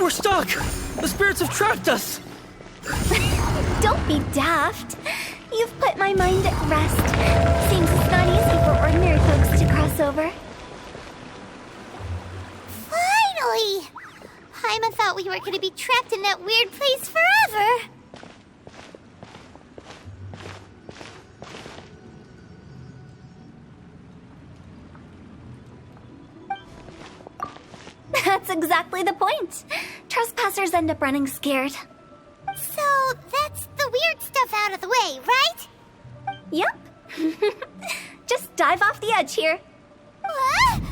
We're stuck! The spirits have trapped us! Don't be daft. You've put my mind at rest. Seems it's not easy for ordinary folks to cross over. Finally! Paimon thought we were going to be trapped in that weird place forever. That's exactly the point. Trespassers end up running scared. So, that's the weird stuff out of the way, right? Yep. Just dive off the edge here. What?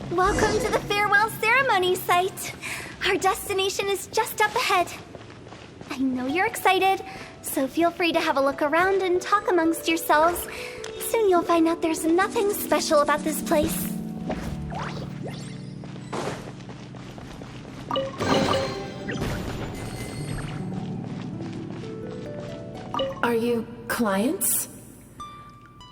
Welcome to the farewell ceremony site. Our destination is just up ahead. I know you're excited, so feel free to have a look around and talk amongst yourselves. Soon you'll find out there's nothing special about this place. Are you clients?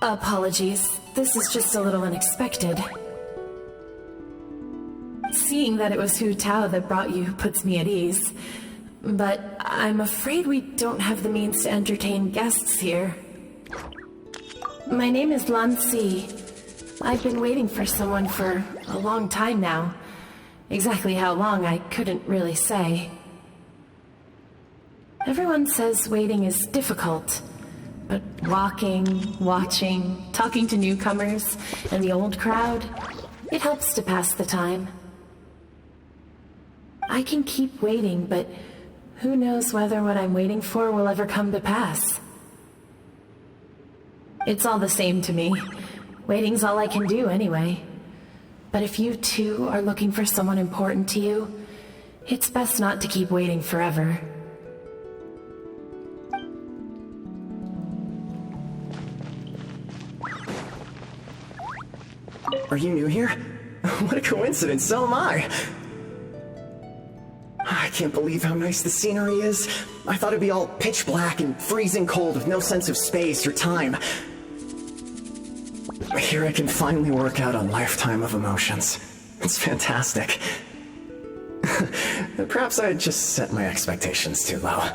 Apologies, this is just a little unexpected. Seeing that it was Hu Tao that brought you puts me at ease. But I'm afraid we don't have the means to entertain guests here. My name is Lan Si. I've been waiting for someone for a long time now. Exactly how long, I couldn't really say. Everyone says waiting is difficult, but walking, watching, talking to newcomers, and the old crowd, it helps to pass the time. I can keep waiting, but who knows whether what I'm waiting for will ever come to pass. It's all the same to me. Waiting's all I can do anyway. But if you too are looking for someone important to you, it's best not to keep waiting forever. Are you new here? What a coincidence, so am I! I can't believe how nice the scenery is. I thought it'd be all pitch black and freezing cold with no sense of space or time. Here I can finally work out a lifetime of emotions. It's fantastic. Perhaps I just set my expectations too low.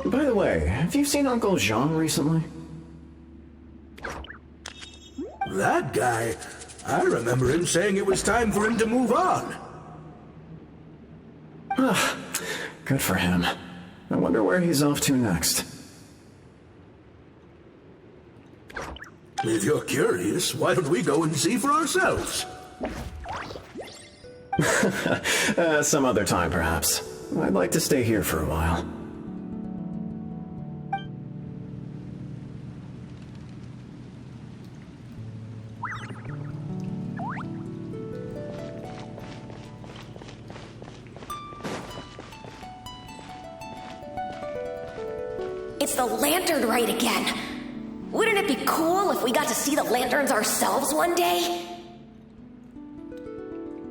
By the way, have you seen Uncle Jean recently? That guy? I remember him saying it was time for him to move on. Good for him. I wonder where he's off to next. If you're curious, why don't we go and see for ourselves? Some other time, perhaps. I'd like to stay here for a while. It's the lantern rite again. Wouldn't it be cool if we got to see the lanterns ourselves one day?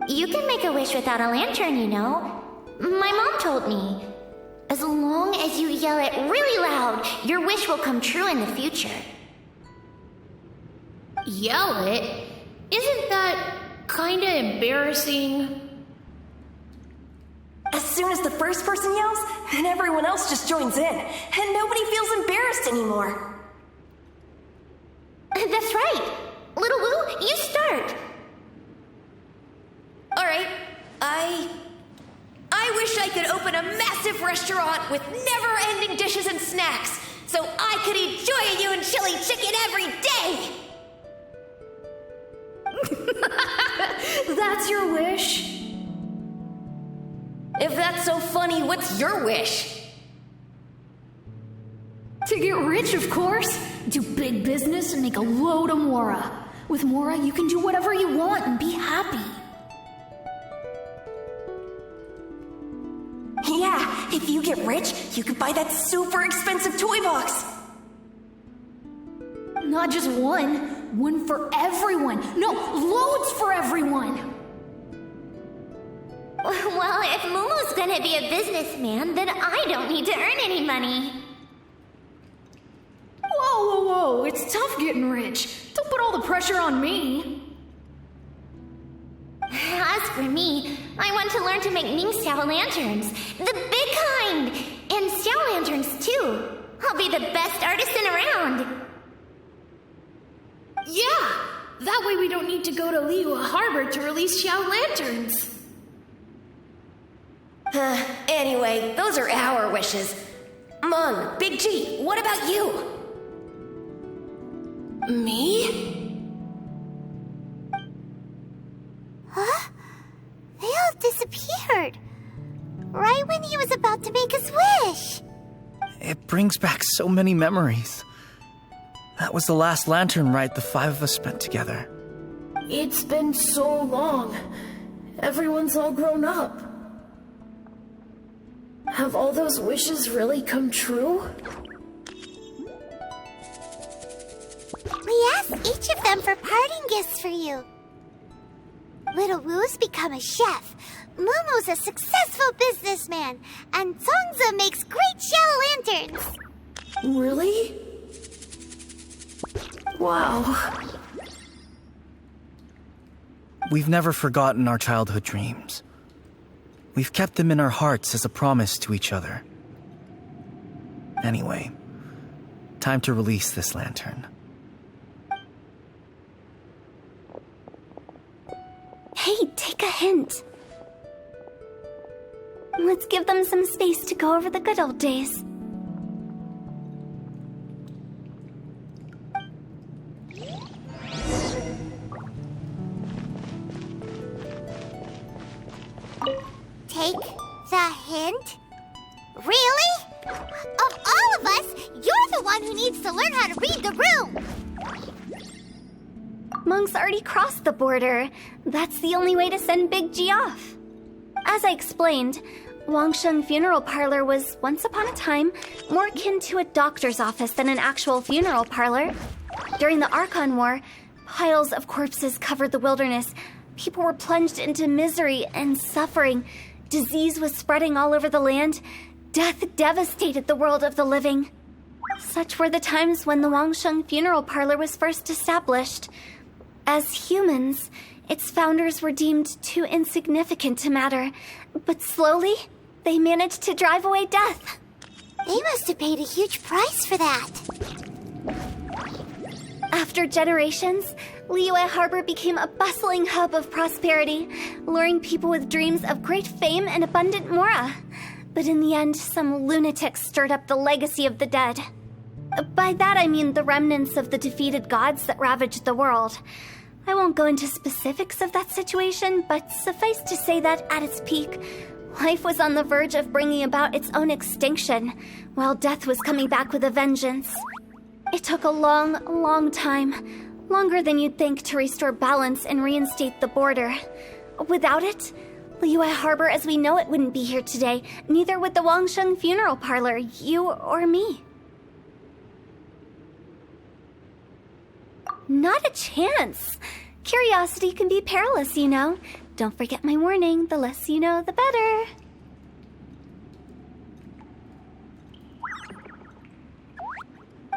You can make a wish without a lantern, you know. My mom told me. As long as you yell it really loud, your wish will come true in the future. Yell it? Isn't that kinda embarrassing? As soon as the first person yells, then everyone else just joins in, and nobody feels embarrassed anymore. That's right. Little Wu, you start. All right, wish I could open a massive restaurant with never-ending dishes and snacks, so I could eat Joy You and chili chicken every day! That's your wish? If that's so funny, what's your wish? To get rich, of course. Do big business and make a load of Mora. With Mora, you can do whatever you want and be happy. Yeah, if you get rich, you could buy that super expensive toy box. Not just one. One for everyone. No, loads for everyone. Well, if Momo's gonna be a businessman, then I don't need to earn any money. Whoa. It's tough getting rich. Don't put all the pressure on me. As for me, I want to learn to make Ming Xiao lanterns. The big kind! And Xiao lanterns, too. I'll be the best artisan around. Yeah! That way we don't need to go to Liyue Harbor to release Xiao lanterns. Anyway, those are our wishes. Mung, Big G, what about you? Me? Huh? They all disappeared. Right when he was about to make his wish. It brings back so many memories. That was the last lantern ride the five of us spent together. It's been so long. Everyone's all grown up. Have all those wishes really come true? We asked each of them for parting gifts for you. Little Wu's become a chef, Momo's a successful businessman, and Zongza makes great shell lanterns. Really? Wow. We've never forgotten our childhood dreams. We've kept them in our hearts as a promise to each other. Anyway, time to release this lantern. Hey, take a hint. Let's give them some space to go over the good old days. Take the hint? Really? Of all of us, you're the one who needs to learn how to read the room! Monk's already crossed the border. That's the only way to send Big G off. As I explained, Wangsheng Funeral Parlor was once upon a time more akin to a doctor's office than an actual funeral parlor. During the Archon War, piles of corpses covered the wilderness. People were plunged into misery and suffering. Disease was spreading all over the land. Death devastated the world of the living. Such were the times when the Wangsheng Funeral Parlor was first established. As humans, its founders were deemed too insignificant to matter, but slowly, they managed to drive away death. They must have paid a huge price for that. After generations, Liyue Harbor became a bustling hub of prosperity, luring people with dreams of great fame and abundant mora. But in the end, some lunatics stirred up the legacy of the dead. By that I mean the remnants of the defeated gods that ravaged the world. I won't go into specifics of that situation, but suffice to say that at its peak, life was on the verge of bringing about its own extinction, while death was coming back with a vengeance. It took a long, long time, longer than you'd think, to restore balance and reinstate the border. Without it, Liyue Harbor as we know it wouldn't be here today, neither would the Wangsheng Funeral Parlor, you or me. Not a chance. Curiosity can be perilous, you know. Don't forget my warning. The less you know, the better.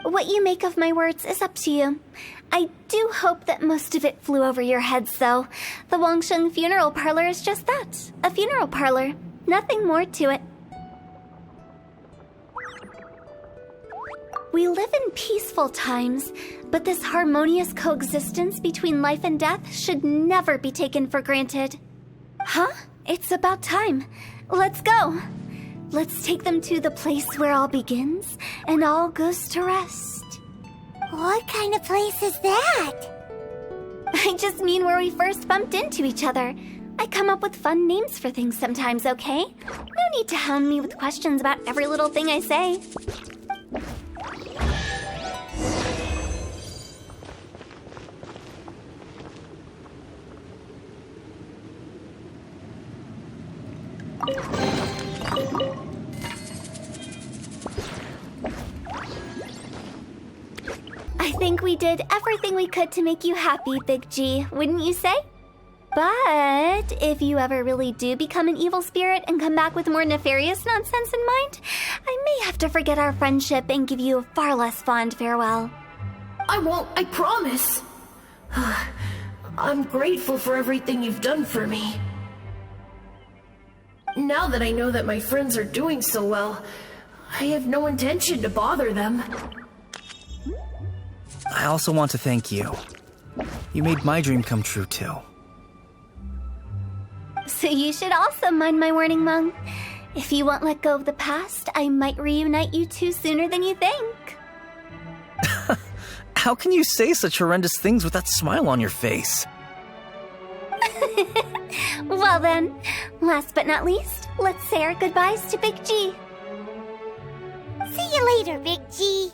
What you make of my words is up to you. I do hope that most of it flew over your heads, though. The Wangsheng Funeral Parlor is just that. A funeral parlor. Nothing more to it. We live in peaceful times, but this harmonious coexistence between life and death should never be taken for granted. Huh? It's about time. Let's go. Let's take them to the place where all begins and all goes to rest. What kind of place is that? I just mean where we first bumped into each other. I come up with fun names for things sometimes, okay? No need to hound me with questions about every little thing I say. I think we did everything we could to make you happy, Big G, wouldn't you say? But if you ever really do become an evil spirit and come back with more nefarious nonsense in mind, I may have to forget our friendship and give you a far less fond farewell. I won't, I promise. I'm grateful for everything you've done for me. Now that I know that my friends are doing so well, I have no intention to bother them. I also want to thank you. You made my dream come true, too. So you should also mind my warning, Mung. If you won't let go of the past, I might reunite you two sooner than you think. How can you say such horrendous things with that smile on your face? Well then, last but not least, let's say our goodbyes to Big G. See you later, Big G.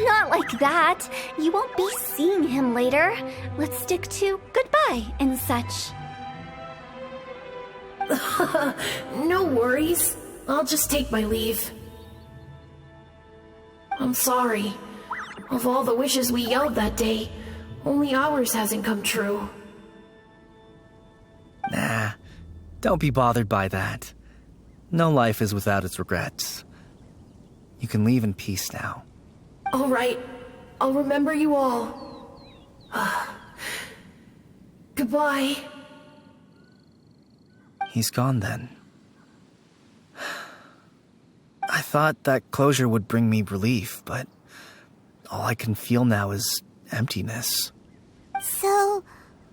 Not like that. You won't be seeing him later. Let's stick to goodbye and such. No worries. I'll just take my leave. I'm sorry. Of all the wishes we yelled that day, only ours hasn't come true. Nah, don't be bothered by that. No life is without its regrets. You can leave in peace now. All right. I'll remember you all. Goodbye. He's gone then. I thought that closure would bring me relief, but all I can feel now is emptiness. So,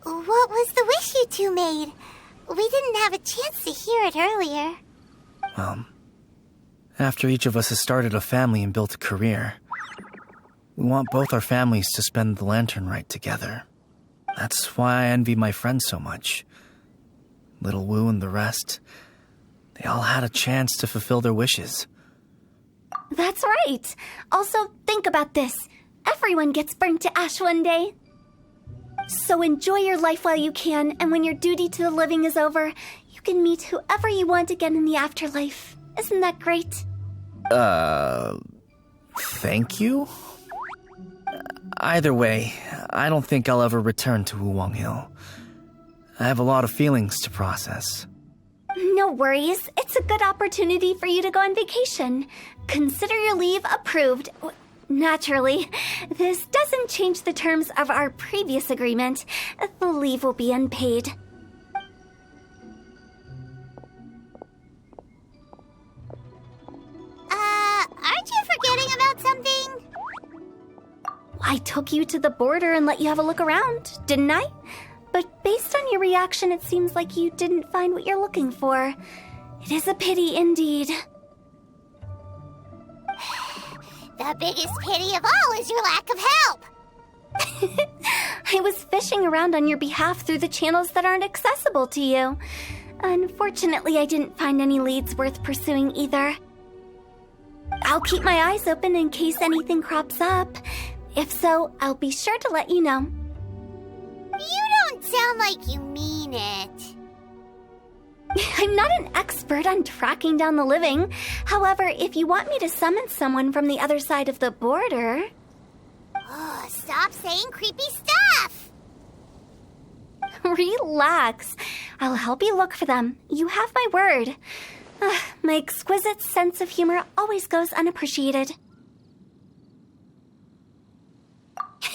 what was the wish you two made? We didn't have a chance to hear it earlier. Well, after each of us has started a family and built a career, we want both our families to spend the lantern rite together. That's why I envy my friends so much. Little Wu and the rest, they all had a chance to fulfill their wishes. That's right. Also, think about this. Everyone gets burnt to ash one day. So enjoy your life while you can, and when your duty to the living is over, you can meet whoever you want again in the afterlife. Isn't that great? Thank you? Either way, I don't think I'll ever return to Wuwang Hill. I have a lot of feelings to process. No worries. It's a good opportunity for you to go on vacation. Consider your leave approved. Naturally, this doesn't change the terms of our previous agreement. The leave will be unpaid. Aren't you forgetting about something? I took you to the border and let you have a look around, didn't I? But based on your reaction, it seems like you didn't find what you're looking for. It is a pity indeed. The biggest pity of all is your lack of help. I was fishing around on your behalf through the channels that aren't accessible to you. Unfortunately, I didn't find any leads worth pursuing either. I'll keep my eyes open in case anything crops up. If so, I'll be sure to let you know. You don't sound like you mean it. I'm not an expert on tracking down the living. However, if you want me to summon someone from the other side of the border... Oh, stop saying creepy stuff! Relax. I'll help you look for them. You have my word. My exquisite sense of humor always goes unappreciated.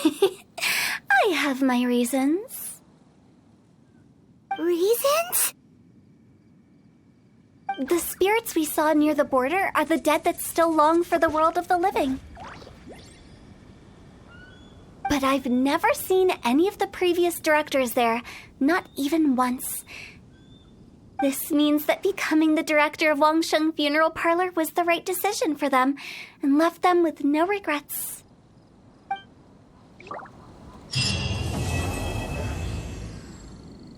I have my reasons. Reasons? The spirits we saw near the border are the dead that still long for the world of the living. But I've never seen any of the previous directors there, not even once. This means that becoming the director of Wangsheng Funeral Parlor was the right decision for them and left them with no regrets.